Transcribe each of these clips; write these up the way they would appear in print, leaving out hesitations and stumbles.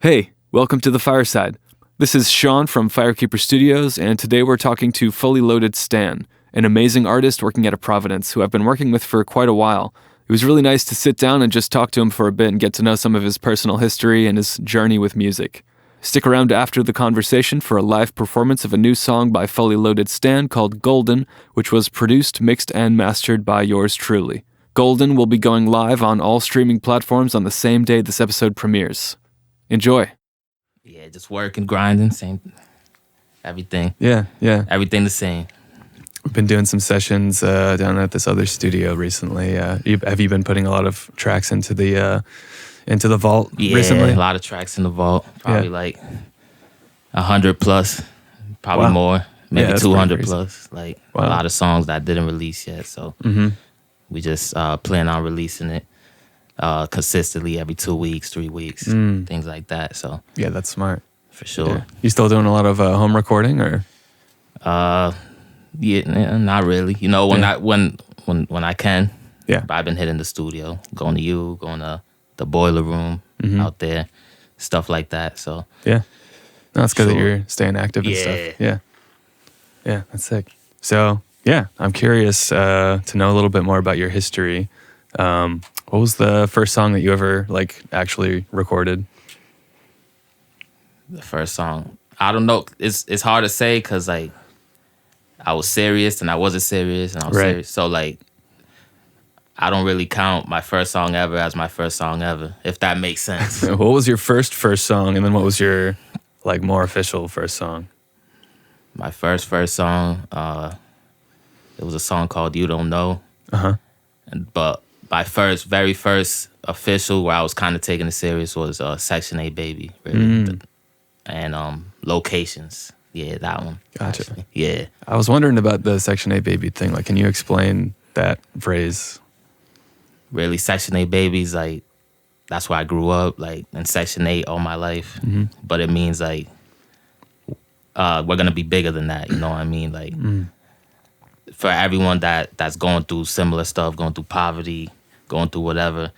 Hey, welcome to the Fireside. This is Sean from Firekeeper Studios, and today we're talking to Fully Loaded Stan, an amazing artist working out of Providence who I've been working with for quite a while. It was really nice to sit down and just talk to him for a bit and get to know some of his personal history and his journey with music. Stick around after the conversation for a live performance of a new song by Fully Loaded Stan called Golden, which was produced, mixed, and mastered by yours truly. Golden will be going live on all streaming platforms on the same day this episode premieres. Enjoy. Yeah, just working, grinding, same, everything. Yeah. Everything the same. We've been doing some sessions down at this other studio recently. Have you been putting a lot of tracks into the vault recently? Yeah, a lot of tracks in the vault. Probably like 100 plus, probably more, maybe 200 plus. Like a lot of songs that I didn't release yet. So we just plan on releasing it consistently every 2 weeks, 3 weeks, things like that. So yeah, that's smart. For sure. Yeah. You still doing a lot of home recording or? Yeah, not really. You know, when I can. Yeah. But I've been hitting the studio, going to the boiler room out there, stuff like that. So yeah, no, it's good that you're staying active and stuff. Yeah, that's sick. So yeah, I'm curious to know a little bit more about your history. What was the first song that you ever actually recorded? The first song, I don't know. It's hard to say because I was serious and I wasn't serious and I was serious. So I don't really count my first song ever as my first song ever, if that makes sense. What was your first song, and then what was your more official first song? My first song, it was a song called "You Don't Know." But my very first official, where I was kind of taking it serious, was Section 8 Baby, really. And Locations. Yeah, that one. Gotcha. Actually. Yeah. I was wondering about the Section 8 Baby thing. Can you explain that phrase? Really, Section 8 Babies, that's where I grew up, in Section 8 all my life. But it means, we're going to be bigger than that, you know what I mean? For everyone that's going through similar stuff, going through poverty, going through whatever,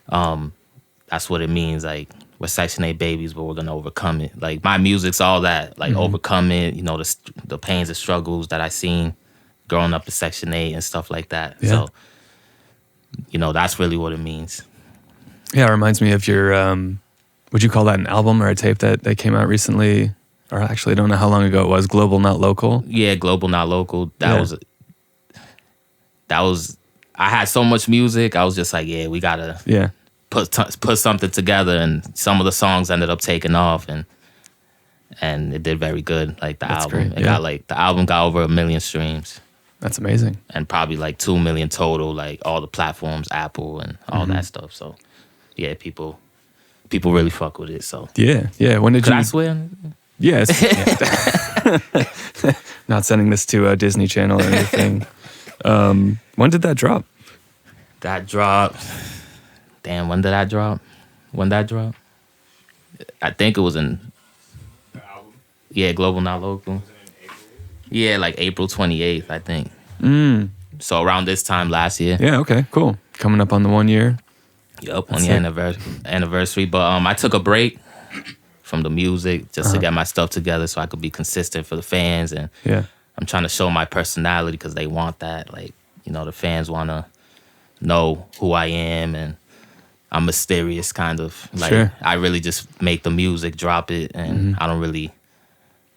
that's what it means. We're Section 8 babies, but we're going to overcome it. My music's all that, overcome it, you know, the pains and struggles that I seen growing up in Section 8 and stuff like that. Yeah. So, you know, that's really what it means. Yeah, it reminds me of your, would you call that an album or a tape that came out recently? Or actually, I don't know how long ago it was, Global Not Local? Yeah, Global Not Local. That was, I had so much music, I was just we got to put something together, and some of the songs ended up taking off, and it did very good. That's album, great. Yeah. The album got over 1 million streams. That's amazing. And probably 2 million total, all the platforms, Apple and all that stuff. So yeah, people really fuck with it. So yeah. When did Could I swear? Yes. Not sending this to a Disney Channel or anything. When did that drop? That dropped. Damn, when did that drop? I think it was in. The album? Yeah, Global Not Local. Was it in April? Yeah, April 28th, I think. So around this time last year. Yeah, okay, cool. Coming up on the 1 year. Yup, 1 year anniversary. But I took a break from the music just to get my stuff together so I could be consistent for the fans. And I'm trying to show my personality because they want that. The fans want to know who I am, and I'm mysterious kind of. Sure. I really just make the music, drop it, and I don't really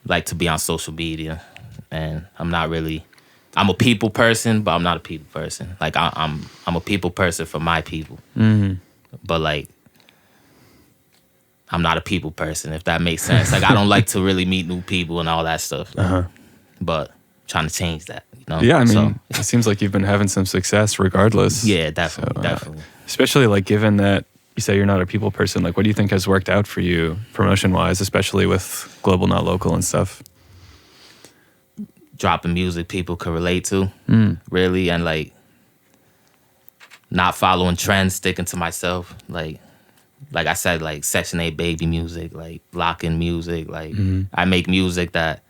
like to be on social media. And I'm a people person, but I'm not a people person. I'm a people person for my people. But I'm not a people person, if that makes sense. I don't like to really meet new people and all that stuff. But trying to change that, you know? Yeah, I mean, it seems like you've been having some success regardless. Yeah, definitely, definitely. Especially given that you say you're not a people person, what do you think has worked out for you promotion-wise, especially with Global Not Local and stuff? Dropping music people could relate to, really, and not following trends, sticking to myself. Like I said, Section 8 baby music, lock-in music. I make music that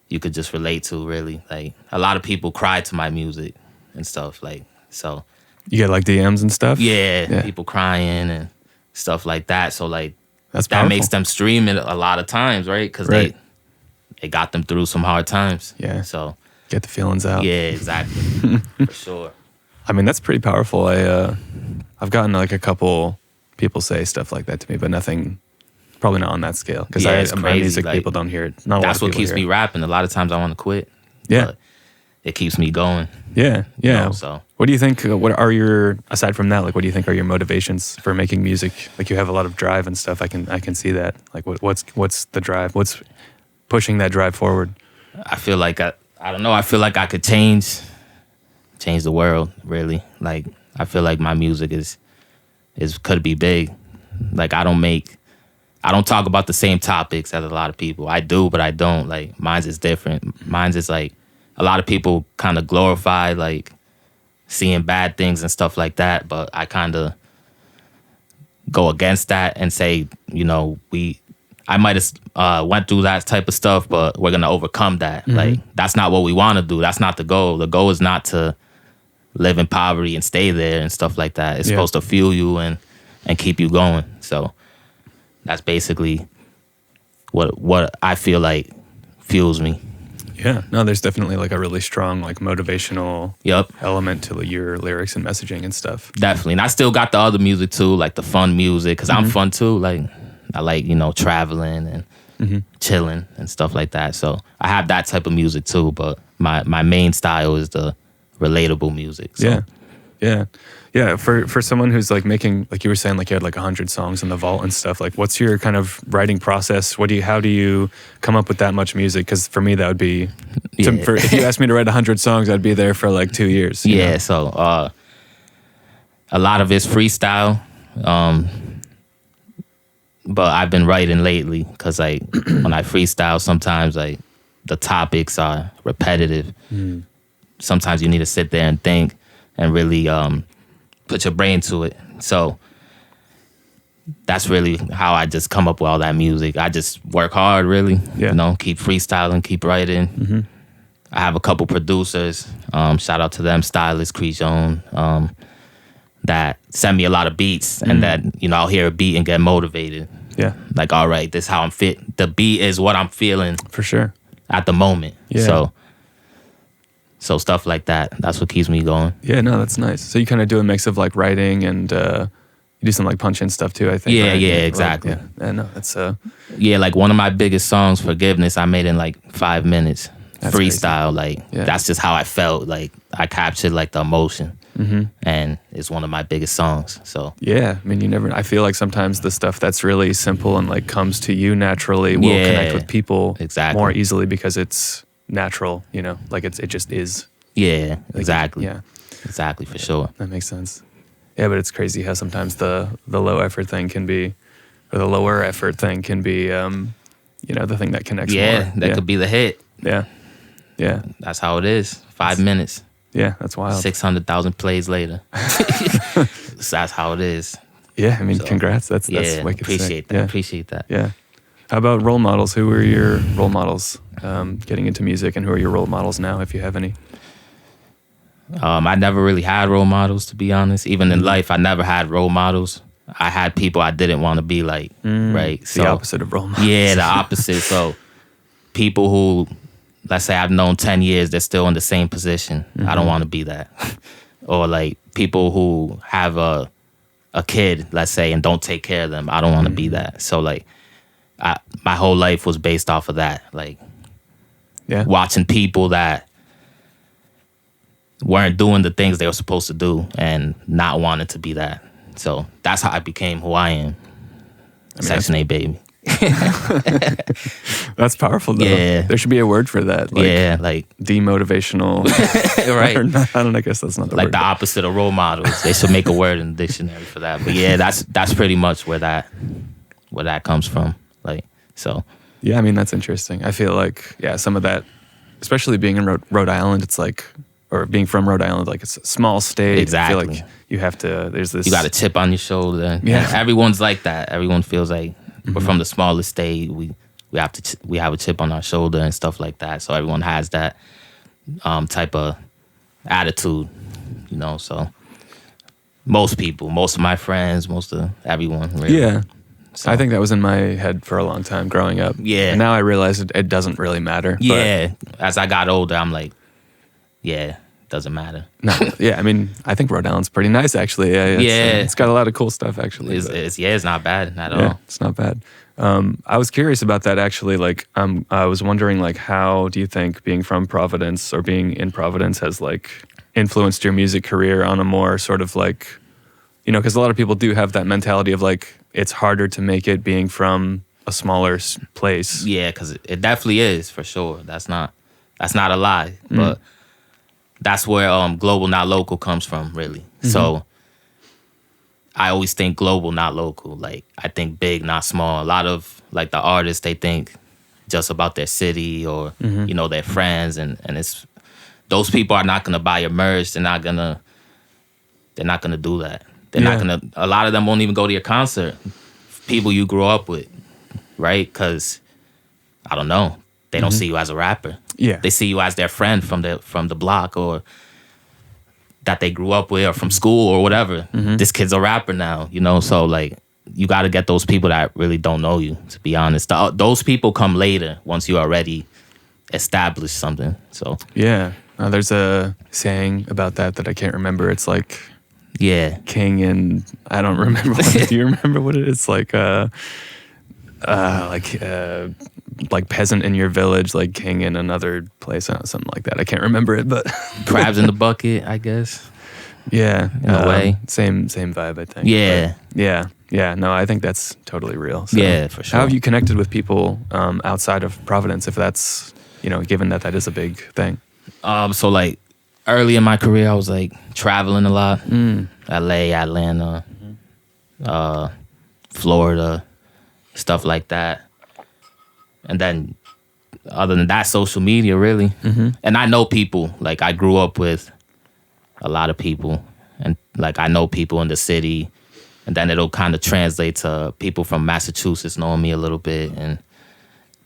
you could just relate to, really. A lot of people cry to my music and stuff, so. You get DMs and stuff? Yeah, people crying and stuff like that. So That's that powerful. makes them stream it a lot of times, right? Because Right. they got them through some hard times. Yeah. So Get the feelings out. yeah, exactly. For sure. I mean, that's pretty powerful. I've gotten like a couple people say stuff like that to me, but nothing, probably not on that scale. Because Yeah, it's my crazy, music, like, people don't hear it. Not a lot That's of what people keeps hear me it. rapping. A lot of times I want to quit. Yeah. But it keeps me going. Yeah, yeah. know, so. What do you think? What are your, aside from that, like, what do you think are your motivations for making music? Like, you have a lot of drive and stuff. I can see that. Like, what's the drive? What's pushing that drive forward? I feel like I don't know. I feel like I could change the world. Really, like I feel like my music is could be big. Like I don't talk about the same topics as a lot of people. I do, but I don't. Like mine's is different. Mine's is like a lot of people kind of glorify like seeing bad things and stuff like that, but I kind of go against that and say, you know, I might have went through that type of stuff, but we're gonna overcome that. Mm-hmm. Like that's not what we want to do. That's not the goal. The goal is not to live in poverty and stay there and stuff like that. It's supposed to fuel you and keep you going. So that's basically what I feel like fuels me. Yeah, no, there's definitely like a really strong like motivational Yep. element to your lyrics and messaging and stuff. Definitely. And I still got the other music too, like the fun music, because I'm fun too. Like I like, you know, traveling and chilling and stuff like that. So I have that type of music too, but my main style is the relatable music. So. Yeah. For someone who's like making, like you were saying, like you had like 100 songs in the vault and stuff. Like, what's your kind of writing process? How do you come up with that much music? Because for me, that would be, if you asked me to write 100 songs, I'd be there for like 2 years. Yeah. know? So a lot of it's freestyle, but I've been writing lately because like when I freestyle, sometimes like the topics are repetitive. Sometimes you need to sit there and think and really put your brain to it. So that's really how I just come up with all that music. I just work hard, really. Yeah. You know, keep freestyling, keep writing. I have a couple producers. Shout out to them, Stylist, Crejon, that send me a lot of beats, and that you know I'll hear a beat and get motivated. Yeah, Like, all right, this is how I'm fit. The beat is what I'm feeling for sure. at the moment. Yeah. So stuff like that. That's what keeps me going. Yeah, no, that's nice. So you kind of do a mix of like writing and you do some like punch in stuff too, I think. Yeah, right? yeah, Like, exactly. yeah, no, that's Yeah, like one of my biggest songs, Forgiveness, I made in like 5 minutes. That's Freestyle, like Yeah. that's just how I felt. Like I captured like the emotion, and it's one of my biggest songs. So yeah. I mean, I feel like sometimes the stuff that's really simple and like comes to you naturally will Yeah, connect with people exactly. more easily because it's natural, you know, like it just is. yeah, Like, exactly. Yeah, Exactly, for sure. that makes sense. Yeah, but it's crazy how sometimes the low effort thing can be, or the lower effort thing can be, you know, the thing that connects Yeah, more. that could be the hit. Yeah. Yeah. That's how it is. 5 minutes, Yeah, that's wild. 600,000 plays later. That's how it is. Yeah, I mean, So, congrats. That's Yeah, wicked sick. appreciate that. Yeah. Appreciate that. Yeah. How about role models? Who were your role models getting into music, and who are your role models now, if you have any? I never really had role models, to be honest. Even in life, I never had role models. I had people I didn't want to be like, right? The opposite of role models. Yeah, the opposite. So people who, let's say I've known 10 years, they're still in the same position. I don't want to be that. Or like people who have a kid, let's say, and don't take care of them. I don't want to be that. So like my whole life was based off of that. Like Yeah. watching people that weren't doing the things they were supposed to do and not wanting to be that. So that's how I became who I am. Section 8 baby. That's powerful, though. Yeah. There should be a word for that. Like, Yeah, like demotivational. right. Or not, I don't know, I guess that's not the Like word. the opposite of role models. They should make a word in the dictionary for that. But yeah, that's pretty much where that comes from. Like, so Yeah, I mean, that's interesting. I feel like, yeah, some of that, especially being in Rhode Island, it's like, or being from Rhode Island, like it's a small state. Exactly. I feel like you have to, there's this. you got a chip on your shoulder. Yeah. And everyone's like that. Everyone feels like we're from the smallest state. We have a chip on our shoulder and stuff like that. So everyone has that type of attitude, you know. So most people, most of my friends, most of everyone, really. Yeah. So, I think that was in my head for a long time growing up. Yeah. And now I realize it doesn't really matter. Yeah. As I got older, I'm like, yeah, doesn't matter. No, yeah, I mean, I think Rhode Island's pretty nice, actually. Yeah, it's got a lot of cool stuff, actually. It's not bad at all. Yeah, it's not bad. I was curious about that, actually. Like, I was wondering, like, how do you think being from Providence or being in Providence has, like, influenced your music career on a more sort of, like, you know, because a lot of people do have that mentality of, like, it's harder to make it being from a smaller place. Yeah, because it definitely is, for sure. That's not a lie, but that's where global, not local comes from, really. Mm-hmm. So I always think global, not local. Like, I think big, not small. A lot of, like, the artists, they think just about their city or, you know, their friends. And it's, those people are not going to buy your merch. They're not going to do that. They're not going to, a lot of them won't even go to your concert. People you grew up with, right? Because, I don't know, they don't see you as a rapper. Yeah. They see you as their friend from the block or that they grew up with or from school or whatever. This kid's a rapper now, you know? So, like, you got to get those people that really don't know you, to be honest. Those people come later once you already establish something, so. Yeah. There's a saying about that I can't remember. It's like... Yeah. King and... I don't remember do you remember what it is? Like peasant in your village, like king in another place, something like that. I can't remember it, but crabs in the bucket, I guess. Yeah, in a way. Same vibe, I think. Yeah, but yeah. No, I think that's totally real. So yeah, for sure. How have you connected with people outside of Providence, if that's, you know, given that is a big thing? So like early in my career, I was like traveling a lot. LA, Atlanta, Florida, stuff like that. And then other than that, social media, really. And I know people. Like, I grew up with a lot of people. And, like, I know people in the city. And then it'll kind of translate to people from Massachusetts knowing me a little bit. And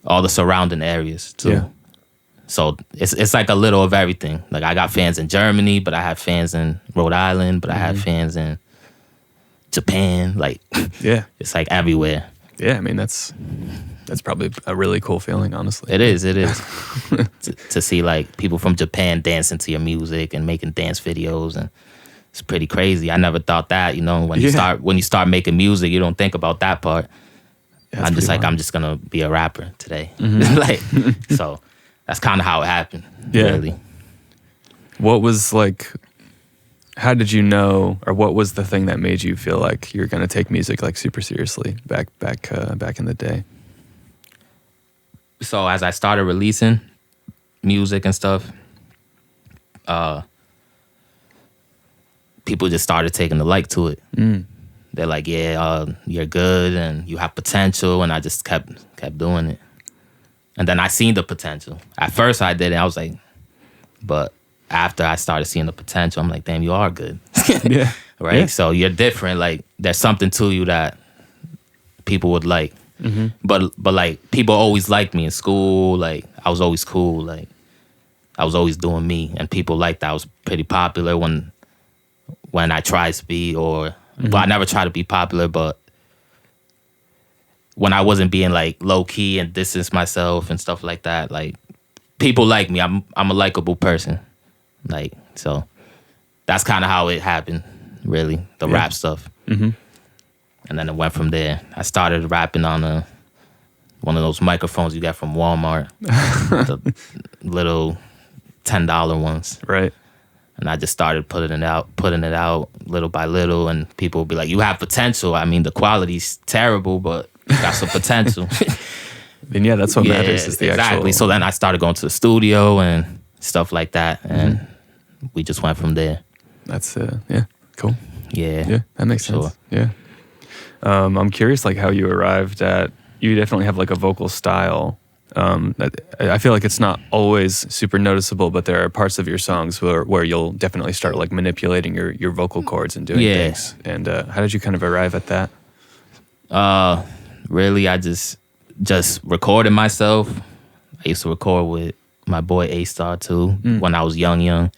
all the surrounding areas, too. Yeah. So it's like a little of everything. Like, I got fans in Germany, but I have fans in Rhode Island. But I have fans in Japan. Like, yeah, it's like everywhere. Yeah, I mean, that's probably a really cool feeling, honestly. It is. to see, like, people from Japan dancing to your music and making dance videos, and it's pretty crazy. I never thought that, you know, when you start making music, you don't think about that part. Yeah, I'm just like, I'm just gonna be a rapper today. Like, so that's kind of how it happened. Yeah. Really. What was, like, how did you know, or what was the thing that made you feel like you're gonna take music, like, super seriously back in the day? So as I started releasing music and stuff, people just started taking the like to it. They're like, yeah, you're good and you have potential, and I just kept doing it. And then I seen the potential. At first I did it, I was like, but after I started seeing the potential, I'm like, damn, you are good. Yeah. Right? Yeah. So you're different. Like, there's something to you that people would like. But like, people always liked me in school. Like, I was always cool. Like, I was always doing me, and people liked that. I was pretty popular when I tried to be, or well, I never tried to be popular, but when I wasn't being, like, low key and distance myself and stuff like that, like, people like me. I'm a likable person. Like, so that's kind of how it happened, really, the rap stuff. And then it went from there. I started rapping on one of those microphones you get from Walmart, the little $10 ones. Right. And I just started putting it out little by little, and people would be like, you have potential. I mean, the quality's terrible, but you got some potential. And yeah, that's what matters, is the exactly. So then I started going to the studio and stuff like that, and we just went from there. That's cool. Yeah, that makes sense. Yeah. I'm curious, like, how you arrived at. You definitely have, like, a vocal style. I feel like it's not always super noticeable, but there are parts of your songs where you'll definitely start, like, manipulating your vocal cords and doing things. And how did you kind of arrive at that? Really, I just recorded myself. I used to record with my boy A-Star too when I was young,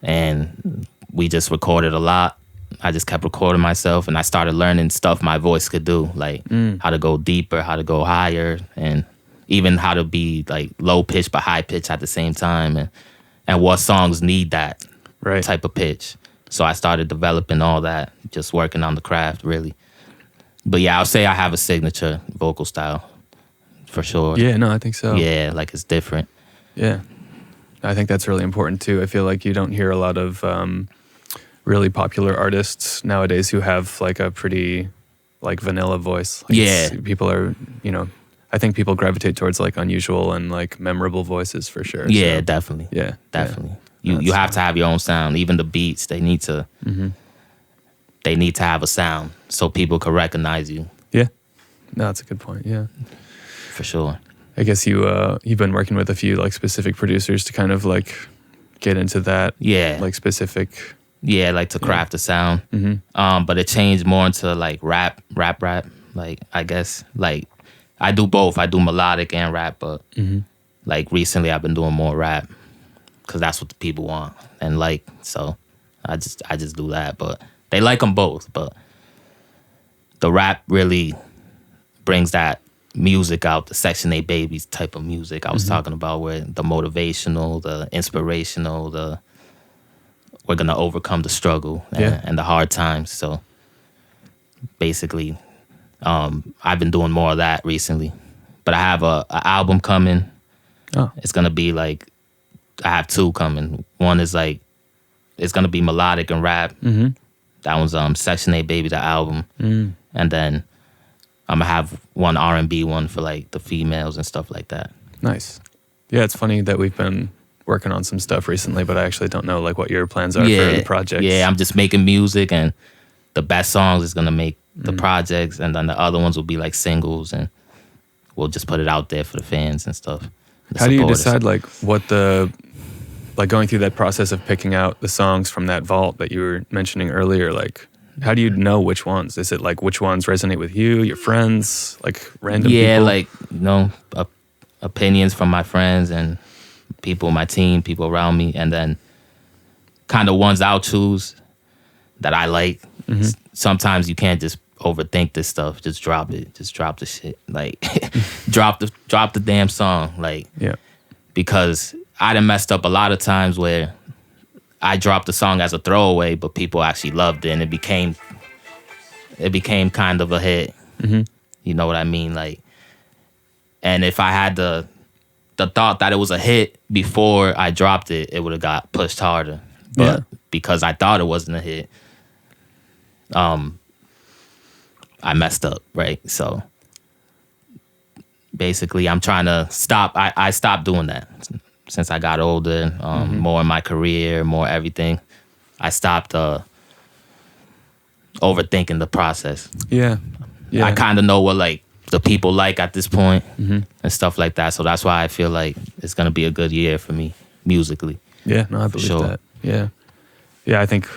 and we just recorded a lot. I just kept recording myself, and I started learning stuff my voice could do, like how to go deeper, how to go higher, and even how to be like low pitch but high pitch at the same time, and what songs need that type of pitch. So I started developing all that, just working on the craft, really. But yeah, I'll say I have a signature vocal style, for sure. Yeah, no, I think so. Yeah, like it's different. Yeah. I think that's really important too. I feel like you don't hear a lot of really popular artists nowadays who have like a pretty like vanilla voice. Like people are, I think people gravitate towards like unusual and like memorable voices for sure. Yeah, so, definitely. Yeah, definitely. You have to have your own sound. Even the beats, they need to have a sound so people can recognize you. Yeah, no, that's a good point. Yeah, for sure. I guess you've been working with a few like specific producers to kind of like get into that. Yeah, like specific. Yeah, like to craft a sound. But it changed more into like rap. Like I guess like I do both. I do melodic and rap, but like recently I've been doing more rap because that's what the people want and like. So I just do that, but they like them both. But the rap really brings that music out, the Section 8 Babies type of music I was talking about, where the motivational, the inspirational, we're gonna overcome the struggle and the hard times. So basically, I've been doing more of that recently. But I have a album coming. Oh. It's gonna be like, I have two coming. One is like, it's gonna be melodic and rap. That one's Section 8 Baby, the album. And then I'm gonna have one R&B one for like the females and stuff like that. Nice. Yeah, it's funny that we've been working on some stuff recently, but I actually don't know like what your plans are for the projects. Yeah, I'm just making music, and the best songs is gonna make the projects, and then the other ones will be like singles, and we'll just put it out there for the fans and stuff. How do you decide like what like going through that process of picking out the songs from that vault that you were mentioning earlier? Like, how do you know which ones? Is it like which ones resonate with you, your friends, like random people? Yeah, like opinions from my friends and people, my team, people around me, and then kind of ones I'll choose that I like. Sometimes you can't just overthink this stuff. Just drop it. Just drop the shit. Like drop the damn song. Like, because I done messed up a lot of times where I dropped the song as a throwaway, but people actually loved it, and it became kind of a hit. You know what I mean? Like, and if I had the thought that it was a hit before I dropped it, it would have got pushed harder. But because I thought it wasn't a hit, I messed up, right? So basically, I'm trying to stop. I stopped doing that since I got older, more in my career, more everything. I stopped overthinking the process. Yeah. I kind of know what like the people like at this point and stuff like that. So that's why I feel like it's gonna be a good year for me musically. Yeah, no, I believe that. Yeah, I think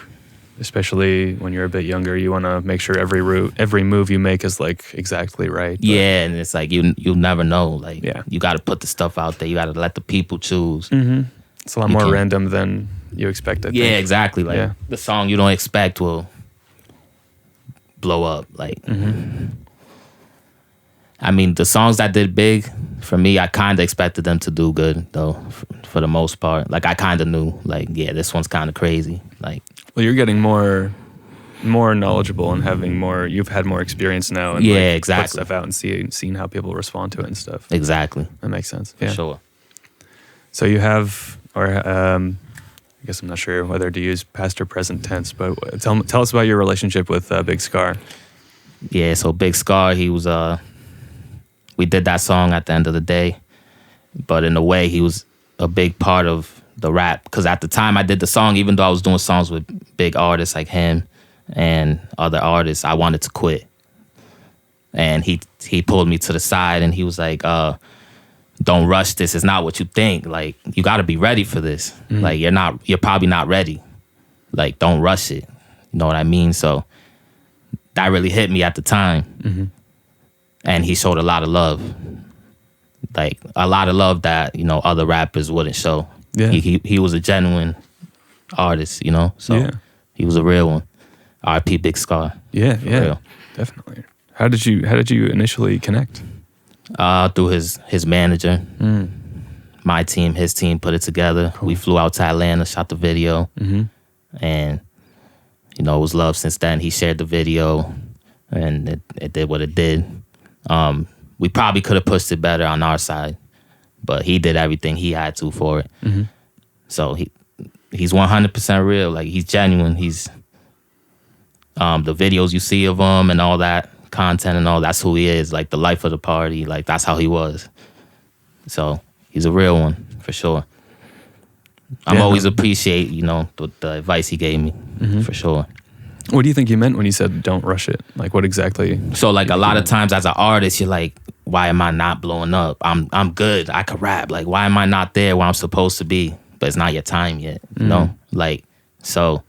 especially when you're a bit younger, you want to make sure every move you make is like exactly right. But yeah, and it's like you'll never know. Like, you got to put the stuff out there. You got to let the people choose. It's a lot more random than you expect. I think. Yeah, exactly. Like the song you don't expect will blow up. Like, I mean, the songs that did big for me, I kind of expected them to do good though, for the most part. Like, I kind of knew, like, yeah, this one's kind of crazy. Like, well, you're getting more knowledgeable and having more. You've had more experience now, and exactly. Put stuff out and seeing how people respond to it and stuff. Exactly, that makes sense. For sure. So you have, or I guess I'm not sure whether to use past or present tense, but tell us about your relationship with Big Scar. Yeah, so Big Scar, he was we did that song at the end of the day, but in a way he was a big part of the rap, because at the time I did the song, even though I was doing songs with big artists like him and other artists, I wanted to quit. And he pulled me to the side and he was like, don't rush this. It's not what you think. Like, you got to be ready for this. Like, you're probably not ready. Like, don't rush it. You know what I mean? So that really hit me at the time. And he showed a lot of love. Like, a lot of love that, other rappers wouldn't show. Yeah. He was a genuine artist, so he was a real one. R.I.P. Big Scar. Yeah, For yeah, real. definitely. How did you initially connect? Through his manager. My team, his team put it together. Cool. We flew out to Atlanta, shot the video, and it was love since then. He shared the video, and it did what it did. We probably could have pushed it better on our side, but he did everything he had to for it. So he's 100% real. Like, he's genuine. He's the videos you see of him and all that content and all, that's who he is. Like, the life of the party. Like, that's how he was. So he's a real one for sure. I'm always appreciate the advice he gave me for sure. What do you think he meant when he said don't rush it? Like, what exactly? So, like, a lot of times as an artist, you're like, why am I not blowing up? I'm good. I could rap. Like, why am I not there where I'm supposed to be? But it's not your time yet. You know? Like, so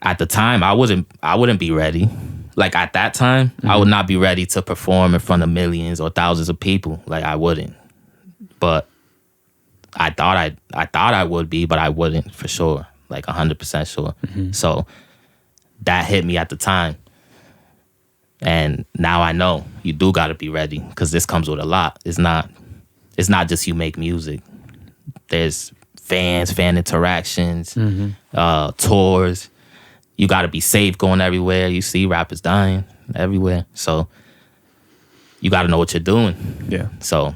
at the time, I wouldn't be ready. Like, at that time, I would not be ready to perform in front of millions or thousands of people. Like, I wouldn't. But I thought I would be, but I wouldn't for sure. Like, 100% sure. So that hit me at the time. And now I know you do got to be ready, because this comes with a lot. It's not just you make music. There's fan interactions, tours. You got to be safe going everywhere. You see rappers dying everywhere. So you got to know what you're doing. Yeah. So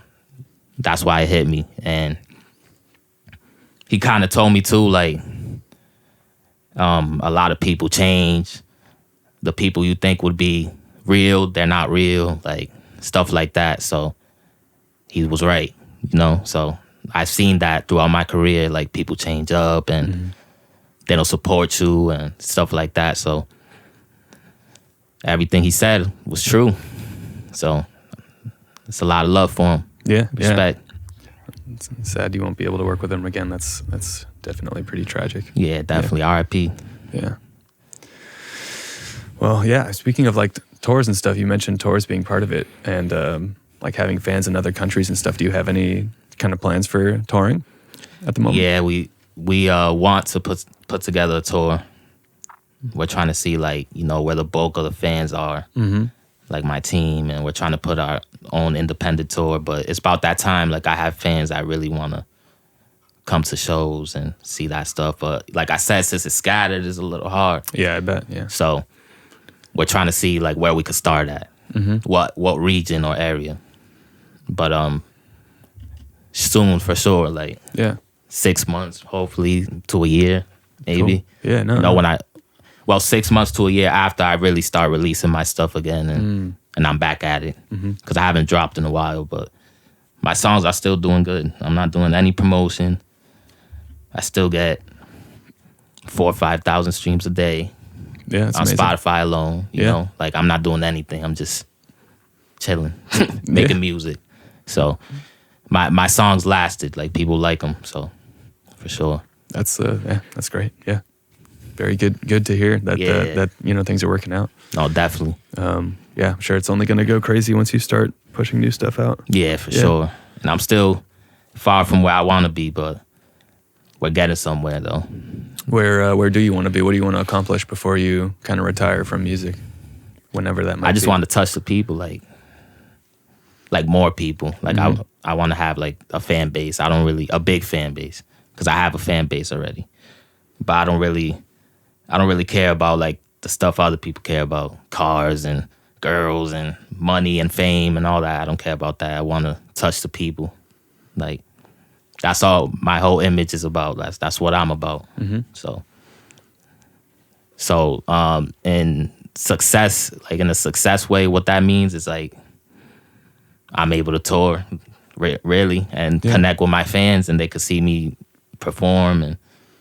that's why it hit me. And he kind of told me too, like, a lot of people change. The people you think would be real, they're not real, like, stuff like that. So he was right, So I've seen that throughout my career. Like, people change up and they don't support you and stuff like that. So everything he said was true. So it's a lot of love for him. Yeah. Respect. Yeah. It's sad you won't be able to work with him again. That's definitely pretty tragic. Yeah, definitely. Yeah. R.I.P. Yeah. Well, yeah. Speaking of, like, tours and stuff, you mentioned tours being part of it, and like having fans in other countries and stuff. Do you have any kind of plans for touring at the moment? Yeah, we want to put together a tour. We're trying to see, like, where the bulk of the fans are, like my team, and we're trying to put our own independent tour. But it's about that time. Like, I have fans that really want to come to shows and see that stuff. But like I said, since it's scattered, it's a little hard. Yeah, I bet. Yeah. So we're trying to see, like, where we could start at, what region or area. But soon for sure, like, 6 months, hopefully, to a year, maybe. Cool. Yeah, no. 6 months to a year after I really start releasing my stuff again, and I'm back at it, because I haven't dropped in a while. But my songs are still doing good. I'm not doing any promotion. I still get 4,000 or 5,000 streams a day. Yeah, that's on amazing. Spotify alone. You know, like, I'm not doing anything. I'm just chilling, making music. So my songs lasted. Like, people like them. So for sure. That's that's great. Yeah, very good to hear that. That things are working out. No, definitely. Yeah, I'm sure it's only going to go crazy once you start pushing new stuff out. Yeah, for sure. And I'm still far from where I want to be, but we're getting somewhere though. Where do you want to be? What do you want to accomplish before you kind of retire from music? Whenever that might be. I just want to touch the people, like more people. Like, I want to have, like, a fan base. A big fan base, because I have a fan base already. But I don't really care about, like, the stuff other people care about, cars and girls and money and fame and all that. I don't care about that. I want to touch the people. Like, that's all my whole image is about. That's what I'm about. So in success, like, in a success way, what that means is, like, I'm able to tour really and connect with my fans, and they could see me perform and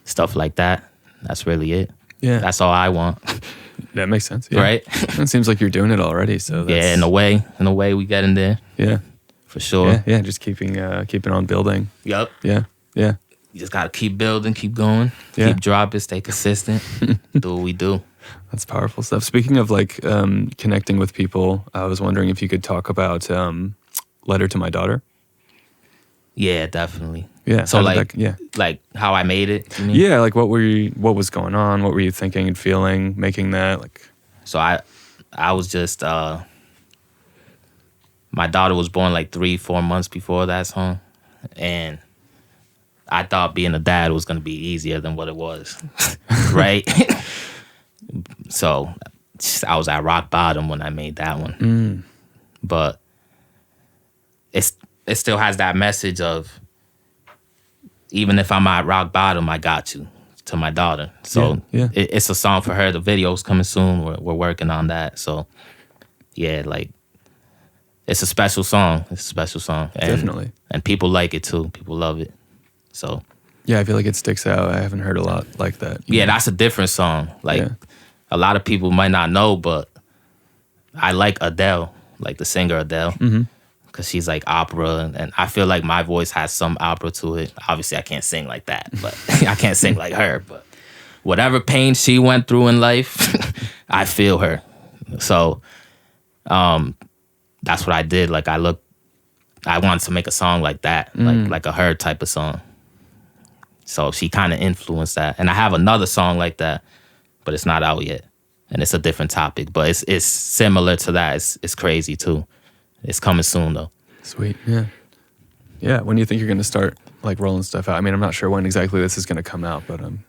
stuff like that. That's really it. Yeah, that's all I want. That makes sense. Yeah. Right? It seems like you're doing it already. So that's... in a way, we get in there. Yeah, for sure. Yeah, just keeping on building. Yep. Yeah. You just gotta keep building, keep going, keep dropping, stay consistent, do what we do. That's powerful stuff. Speaking of, like, connecting with people, I was wondering if you could talk about Letter to My Daughter. Yeah, definitely. Yeah. So how did like, that- yeah. like how I made it. You mean? Yeah, like what was going on? What were you thinking and feeling making that? Like, So I was just my daughter was born like 3-4 months before that song, and I thought being a dad was gonna be easier than what it was, right? So I was at rock bottom when I made that one, but it still has that message of even if I'm at rock bottom, I got you to my daughter. So Yeah. it's a song for her. The video's coming soon. We're working on that. So yeah, like it's a special song. It's a special song. And, Definitely. And people like it too. People love it. So yeah, I feel like it sticks out. I haven't heard a lot like that. yeah, that's a different song. Like Yeah. a lot of people might not know, but I like Adele, like the singer Adele. Because she's like opera, and I feel like my voice has some opera to it. Obviously, I can't sing like that, but I can't sing like her. But whatever pain she went through in life, I feel her. So that's what I did. Like I wanted to make a song like that, like a her type of song. So she kind of influenced that. And I have another song like that, but it's not out yet. And it's a different topic, but it's similar to that. It's crazy too. It's coming soon though. Sweet. Yeah. Yeah. When do you think you're going to start like rolling stuff out? I mean, I'm not sure when exactly this is going to come out, but I'm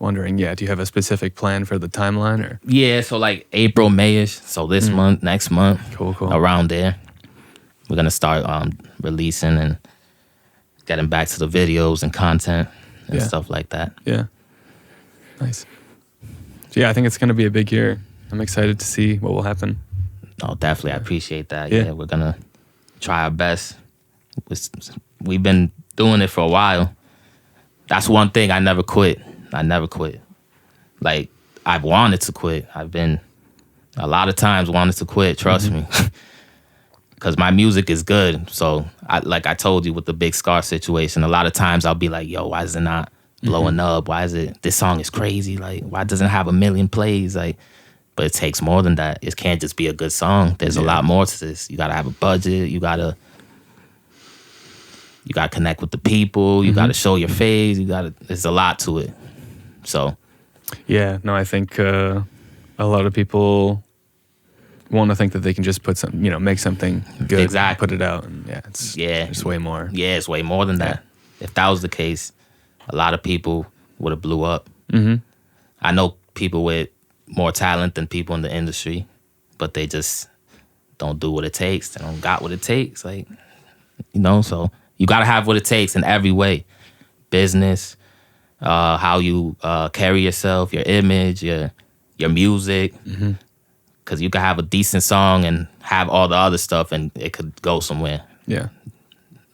wondering, yeah, do you have a specific plan for the timeline or? Yeah, so like April, May-ish. So this month, next month. Cool. Around there. We're going to start releasing and getting back to the videos and content and stuff like that. Yeah. Nice. So yeah, I think it's going to be a big year. I'm excited to see what will happen. Oh, definitely. I appreciate that. Yeah. Yeah, we're going to try our best. We've been doing it for a while. That's one thing. I never quit. Like, I've wanted to quit. I've been a lot of times wanted to quit, trust me. Because my music is good. So, like I told you with the Big Scar situation, a lot of times I'll be like, yo, why is it not blowing up? Why is it, this song is crazy. Like, why doesn't it have 1 million plays? Like, but it takes more than that. It can't just be a good song. There's a lot more to this. You gotta have a budget. You gotta connect with the people. You gotta show your face. There's a lot to it. So yeah, no, I think a lot of people want to think that they can just put some, make something good, Exactly. put it out, and it's way more. Yeah, it's way more than that. If that was the case, a lot of people would have blew up. I know people with more talent than people in the industry, but they just don't do what it takes. They don't got what it takes. Like, so you got to have what it takes in every way. Business, how you carry yourself, your image, your music. Because you can have a decent song and have all the other stuff and it could go somewhere. Yeah.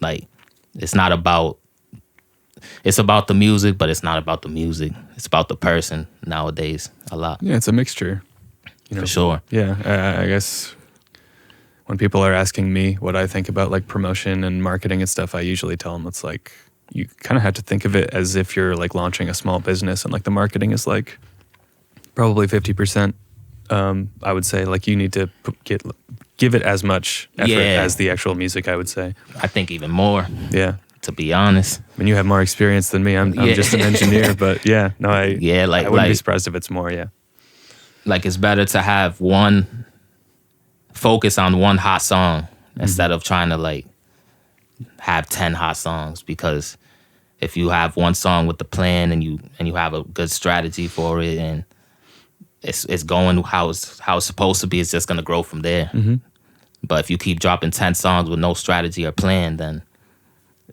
Like, it's about the music, but it's not about the music. It's about the person nowadays a lot. Yeah, it's a mixture. For sure. Yeah, I guess when people are asking me what I think about like promotion and marketing and stuff, I usually tell them it's like you kind of have to think of it as if you're like launching a small business, and like the marketing is like probably 50%. I would say like you need to give it as much effort as the actual music, I would say. I think even more. Yeah. To be honest. I mean, you have more experience than me. I'm just an engineer, but I wouldn't be surprised if it's more, Like, it's better to have focus on one hot song instead of trying to like have 10 hot songs, because if you have one song with the plan and you have a good strategy for it and it's going how it's supposed to be, it's just gonna grow from there. But if you keep dropping 10 songs with no strategy or plan, then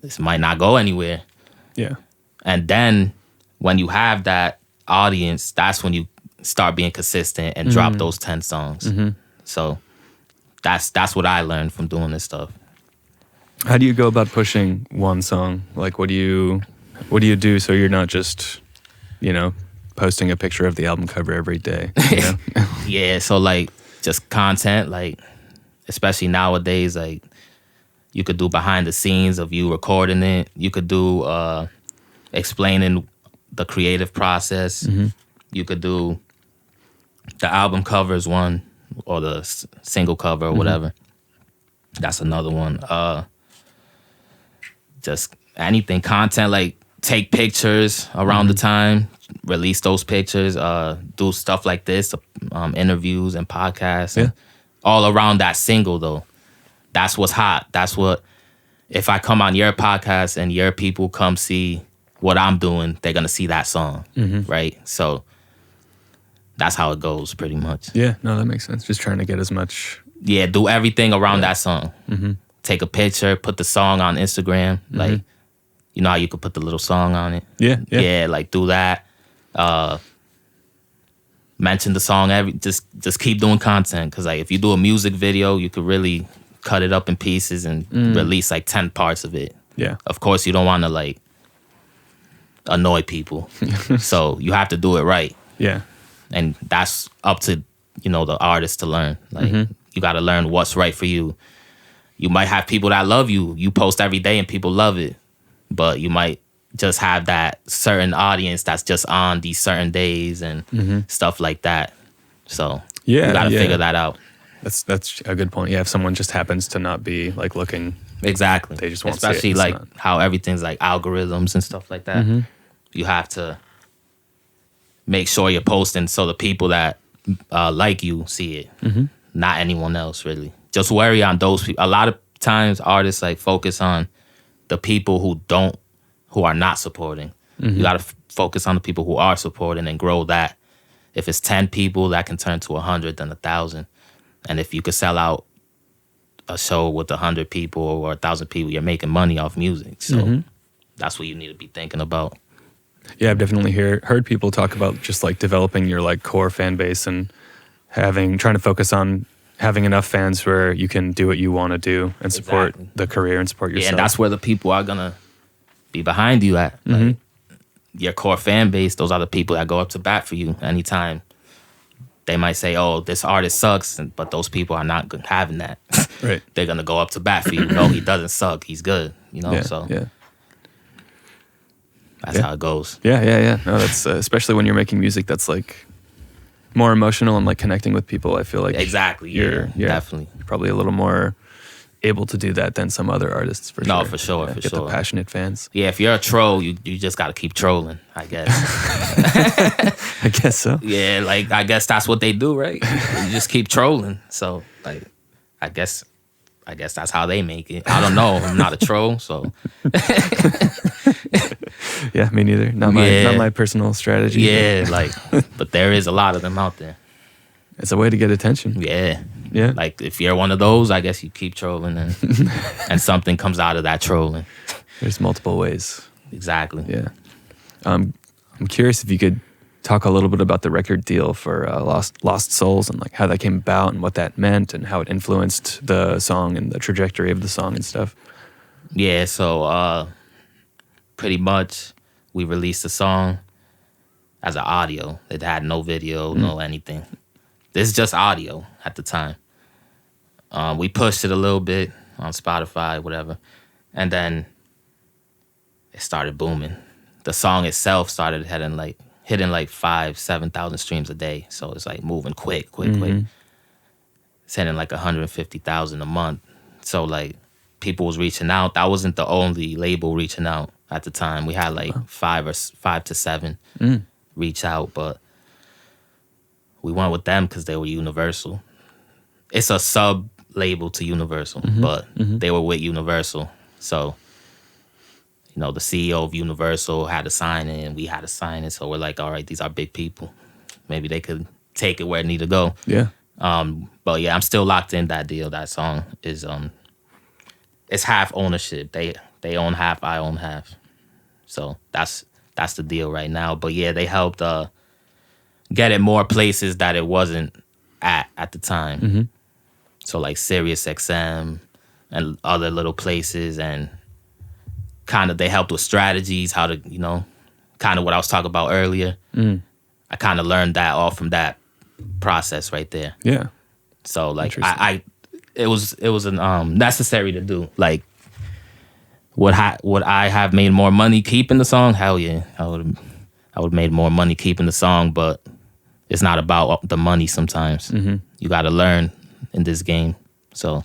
this might not go anywhere. Yeah. And then when you have that audience, that's when you start being consistent and drop those 10 songs. So that's what I learned from doing this stuff. How do you go about pushing one song? Like, what do you do so you're not just, posting a picture of the album cover every day? Yeah, so like just content, like especially nowadays, like you could do behind the scenes of you recording it. You could do explaining the creative process. You could do the album covers one, or the single cover or whatever. That's another one. Just anything, content, like take pictures around the time, release those pictures, do stuff like this, interviews and podcasts, and all around that single though. That's what's hot. That's what, if I come on your podcast and your people come see what I'm doing, they're gonna see that song, right? So that's how it goes, pretty much. Yeah, no, that makes sense. Just trying to get as much. Yeah, do everything around that song. Take a picture, put the song on Instagram, like, you know how you could put the little song on it. Yeah. Like do that. Mention the song just keep doing content, because like if you do a music video, you could really cut it up in pieces and release like 10 parts of it. Yeah. Of course, you don't want to like annoy people, so you have to do it right. Yeah. And that's up to, you know, the artist to learn. Like you got to learn what's right for you. You might have people that love you. You post every day and people love it, but you might just have that certain audience that's just on these certain days and stuff like that. So you got to figure that out. That's a good point. Yeah, if someone just happens to not be like looking, exactly, they just won't especially see it. Like how everything's like algorithms and stuff like that. You have to make sure you're posting so the people that like you see it, not anyone else really. Just worry on those people. A lot of times artists like focus on the people who are not supporting. You got to focus on the people who are supporting and grow that. If it's 10 people, that can turn to 100, then 1,000. And if you could sell out a show with 100 people or 1,000 people, you're making money off music. So that's what you need to be thinking about. Yeah, I've definitely heard people talk about just like developing your like core fan base and trying to focus on having enough fans where you can do what you want to do and support the career and support yourself. Yeah, and that's where the people are gonna be behind you at. Like, your core fan base, those are the people that go up to bat for you anytime. They might say, "Oh, this artist sucks," but those people are not having that. Right. They're gonna go up to bat for you. No, he doesn't suck. He's good. You know. So that's how it goes. Yeah. No, that's especially when you're making music that's like more emotional and like connecting with people. I feel like you're definitely probably a little more able to do that than some other artists for sure. No, for sure, for get sure. The passionate fans. Yeah, if you're a troll, you just got to keep trolling, I guess. I guess so. Yeah, like I guess that's what they do, right? You just keep trolling. So like, I guess that's how they make it. I don't know. I'm not a troll, so. Yeah, me neither. Not my personal strategy. Yeah, but there is a lot of them out there. It's a way to get attention. Yeah. Yeah. Like if you're one of those, I guess you keep trolling and something comes out of that trolling. There's multiple ways. Exactly. Yeah. I'm curious if you could talk a little bit about the record deal for Lost Souls and like how that came about and what that meant and how it influenced the song and the trajectory of the song and stuff. Yeah, so pretty much we released the song as an audio. It had no video, no anything. This is just audio at the time. We pushed it a little bit on Spotify, whatever, and then it started booming. The song itself started hitting like 5,000-7,000 streams a day. So it's like moving quick. It's hitting like 150,000 a month. So like people was reaching out. That wasn't the only label reaching out at the time. We had like 5 to 7 reach out, but we went with them because they were Universal. It's a sub label to Universal, but they were with Universal. So, you know, the CEO of Universal had to sign it and we had to sign it. So we're like, all right, these are big people. Maybe they could take it where it need to go. Yeah. But yeah, I'm still locked in that deal. That song is it's half ownership. They own half, I own half. So that's the deal right now. But yeah, they helped get it more places that it wasn't at the time. So like Sirius XM and other little places, and kind of they helped with strategies, how to, you know, kind of what I was talking about earlier. I kind of learned that all from that process right there. Yeah. So like it was necessary to do. Like would I have made more money keeping the song? Hell yeah. I would have made more money keeping the song, but it's not about the money sometimes. You got to learn in this game. So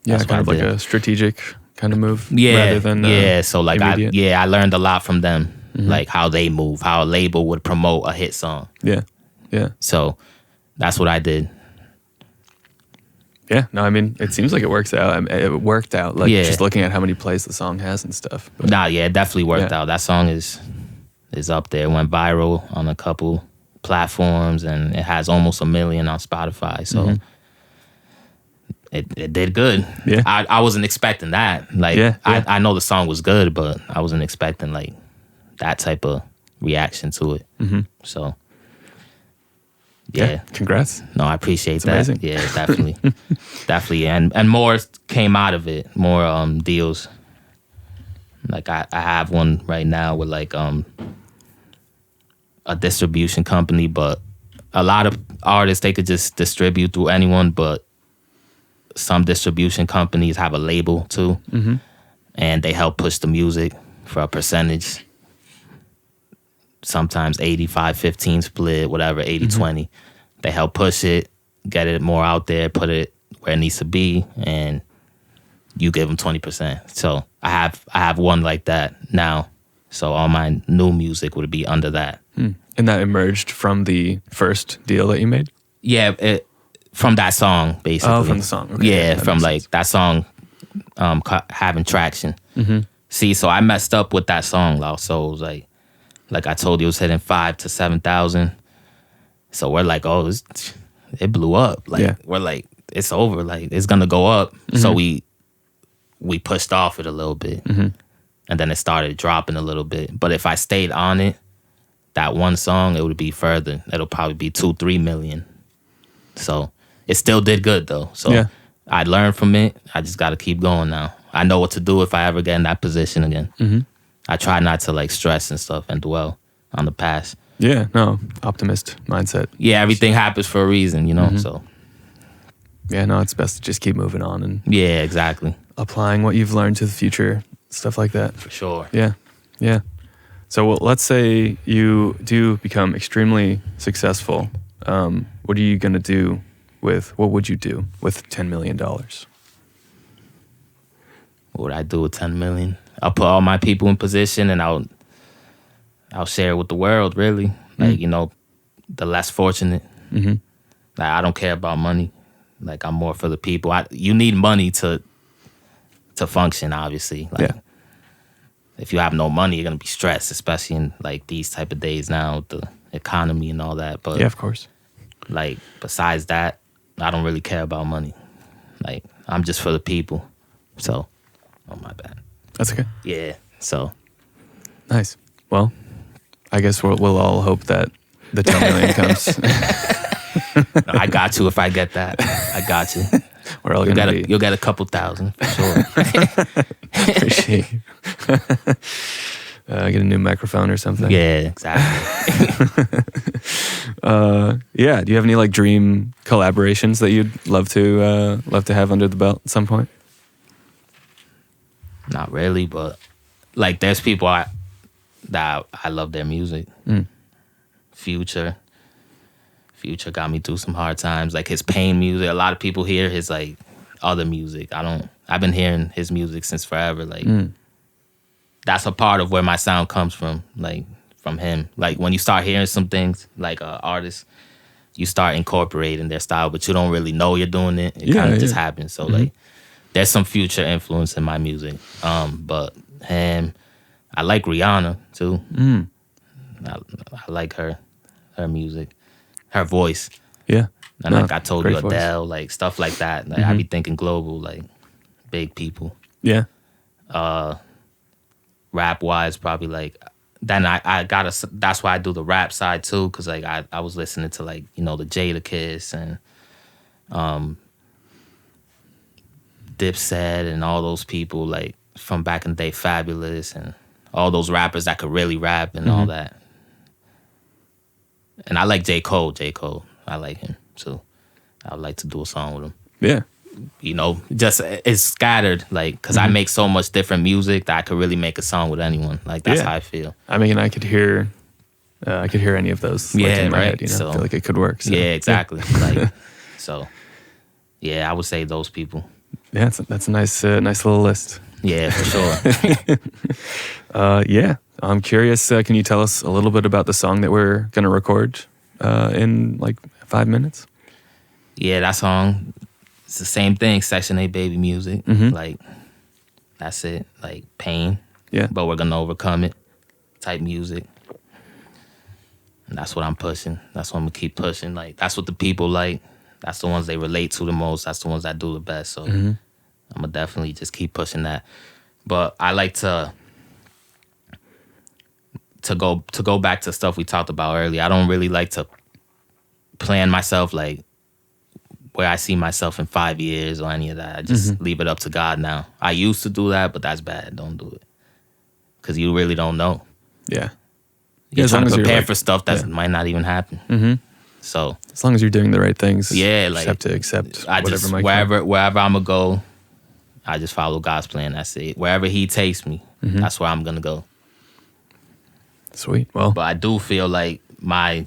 yeah, kind of like a strategic kind of move Yeah, rather than So like immediate? I learned a lot from them, like how they move, how a label would promote a hit song. Yeah. So that's what I did. Yeah, no, I mean, it seems like it works out. I mean, it worked out, like Yeah. just looking at how many plays the song has and stuff. But Nah, yeah, it definitely worked Yeah. out. That song is up there. It went viral on a couple platforms, and it has almost 1 million on Spotify. So it did good. Yeah. I wasn't expecting that. Like, Yeah. I know the song was good, but I wasn't expecting like that type of reaction to it. So yeah. Congrats. No, I appreciate that. amazing. Yeah, definitely. Definitely. And more came out of it. More deals. Like I have one right now with like a distribution company, but a lot of artists, they could just distribute through anyone, but some distribution companies have a label too. And they help push the music for a percentage. Sometimes 85-15 split, whatever, 80-20. They help push it, get it more out there, put it where it needs to be, and you give them 20%. So I have one like that now. So all my new music would be under that. And that emerged from the first deal that you made? Yeah, from that song, basically. Oh, from the song. Okay. Yeah, That from makes like sense. that song having traction. See, so I messed up with that song, Lost Souls. Like I told you, it was hitting 5,000 to 7,000. So we're like, oh, it blew up. Like Yeah. we're like, it's over. Like it's gonna go up. So we pushed off it a little bit, and then it started dropping a little bit. But if I stayed on it, that one song, it would be further. It'll probably be 2-3 million. So it still did good though. So Yeah. I learned from it. I just got to keep going now. I know what to do if I ever get in that position again. I try not to like stress and stuff and dwell on the past. Yeah, no, optimist mindset. Yeah, everything happens for a reason, you know. So Yeah, no, it's best to just keep moving on and yeah, exactly, applying what you've learned to the future, stuff like that. for sure. Yeah. So well, let's say you do become extremely successful. What are you going to do what would you do with $10 million? What would I do with 10 million? I'll put all my people in position, and I'll share it with the world. Really, like you know, the less fortunate. Like I don't care about money. Like I'm more for the people. You need money to function. Obviously, like if you have no money, you're gonna be stressed, especially in like these type of days now with the economy and all that. But Yeah, of course. like besides that, I don't really care about money. Like I'm just for the people. So, oh my bad. That's okay. Yeah. So Nice. Well, I guess we'll all hope that the 10 million comes. no, I got you if I get that. I got you. We're all You'll going get to be... you'll get a couple thousand for sure. Appreciate you. Get a new microphone or something. Yeah, exactly. Yeah. Do you have any like dream collaborations that you'd love to have under the belt at some point? Not really, but like there's people that I love their music. Future got me through some hard times. Like his pain music. A lot of people hear his like other music. I've been hearing his music since forever. Like that's a part of where my sound comes from. Like from him. Like when you start hearing some things like artists, you start incorporating their style, but you don't really know you're doing it. It kind of just happens. So like there's some Future influence in my music. But him, I like Rihanna too. I like her music, her voice. Yeah. And like I told you, great voice. Adele, like stuff like that. Like I be thinking global, like big people. Yeah. Rap wise, probably like. Then I gotta. That's why I do the rap side too, because like I was listening to like you know the Jada Kiss and Dipset and all those people like from back in the day, Fabulous and all those rappers that could really rap and all that. And I like J. Cole. I like him too. I would like to do a song with him. Yeah. You know, just it's scattered, like, because I make so much different music that I could really make a song with anyone. Like, that's how I feel. I mean, I could hear any of those like, in my head, you know? I feel like it could work. So. Yeah, exactly. Like, so, yeah, I would say those people. Yeah, that's a nice little list. Yeah, for sure. Yeah, I'm curious. Can you tell us a little bit about the song that we're going to record in like 5 minutes? Yeah, that song, it's the same thing, Section 8 baby music. Like, that's it. Like, pain. Yeah. But we're going to overcome it type music. And that's what I'm pushing. That's what I'm going to keep pushing. Like, that's what the people like. That's the ones they relate to the most. That's the ones that do the best. So I'm going to definitely just keep pushing that. But I like to go back to stuff we talked about earlier. I don't really like to plan myself like where I see myself in 5 years or any of that. I just leave it up to God now. I used to do that, but that's bad. Don't do it. Because you really don't know. Yeah. You're as trying long to as you're prepare like- for stuff that yeah. might not even happen. So As long as you're doing the right things, yeah, you like just have to accept I whatever just might come. wherever I'm gonna go, I just follow God's plan. That's it. Wherever He takes me, that's where I'm gonna go. Sweet. Well, But I do feel like my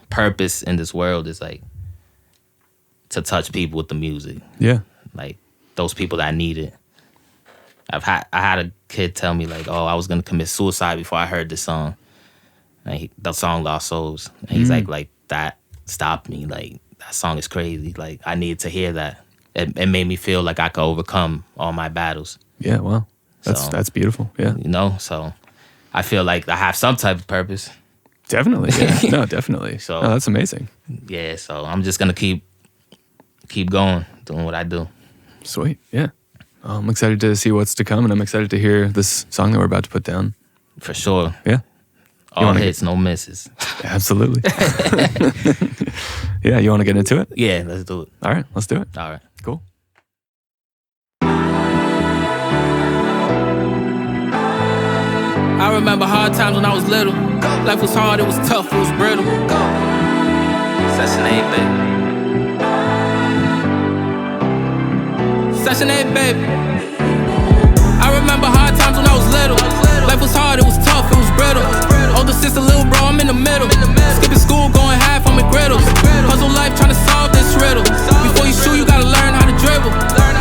purpose in this world is like to touch people with the music, yeah. like those people that need it. I had a kid tell me like, oh, I was gonna commit suicide before I heard this song. And the song Lost Souls. And he's like that stopped me. Like, that song is crazy. Like, I needed to hear that. It made me feel like I could overcome all my battles. Yeah, wow. So- That's beautiful. Yeah. So I feel like I have some type of purpose. Definitely. Yeah. No, definitely. So- no, that's amazing. Yeah, so I'm just gonna keep going, doing what I do. Sweet. Yeah. I'm excited to see what's to come, and I'm excited to hear this song that we're about to put down. For sure. Yeah. All wanna hits, no misses. Absolutely. Yeah, you want to get into it? Yeah, let's do it. All right, let's do it. All right. Cool. I remember hard times when I was little. Life was hard, it was tough, it was brittle. Section 8, baby. Section 8, baby. I remember hard times when I was little. Life was hard, it was tough, it was brittle. Older sister, little bro, I'm in the middle. Skipping school, going half on McGriddles. Puzzle life, trying to solve this riddle. Before you shoot, you gotta learn how to dribble.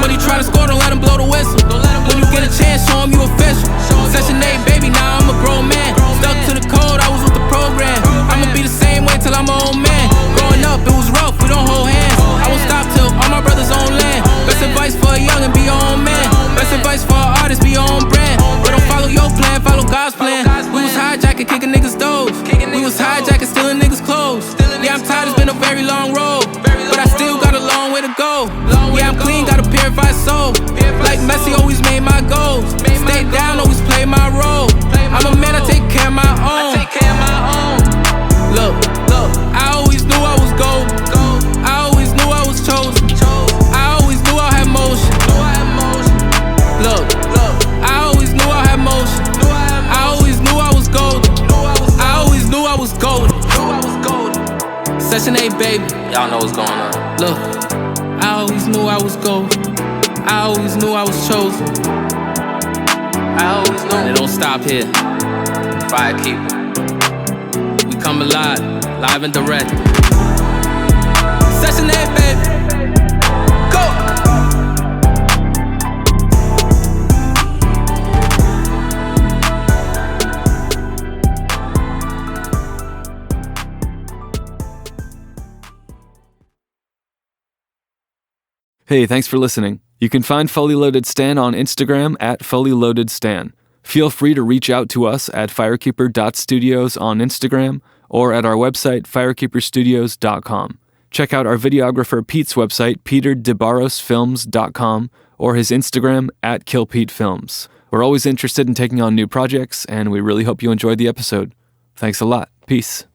When you try to score, don't let him blow the whistle. When you get a chance, show him you official. Section 8, baby, now I'm a grown man. Stuck to the code, I was with the program. I'ma be the same way till I'm an old man. Growing up, it was rough, we don't hold hands. I won't stop till all my brothers own land. Best advice for a young and be your own man. Best advice for an artist, be your own brand. But don't follow your plan, follow God's plan. We was hijacking, kicking niggas' doors. We was hijacking, stealing niggas' clothes. Yeah, I'm tired, it's been a very long road. But I still got a long way to go. Yeah, I'm clean, got a purified soul. Like Messi always made my goals. Stay down, always play my role. I'm a man, I take care of my own. Look, I always knew I was gold. I always knew I was chosen. I always knew I had motion. Look, I always knew I had motion. I always knew I was golden. I always knew I was golden. Section 8, baby. Y'all know what's going on. Look, I always knew I was golden. I always knew I was chosen. I always knew. And it don't stop here. Firekeeper. We come alive, live and direct. Section 8, baby. Go! Hey, thanks for listening. You can find Fully Loaded Stan on Instagram at Fully Loaded Stan. Feel free to reach out to us at firekeeper.studios on Instagram or at our website, firekeeperstudios.com. Check out our videographer Pete's website, peterdebarosfilms.com, or his Instagram at KillPeteFilms. We're always interested in taking on new projects, and we really hope you enjoyed the episode. Thanks a lot. Peace.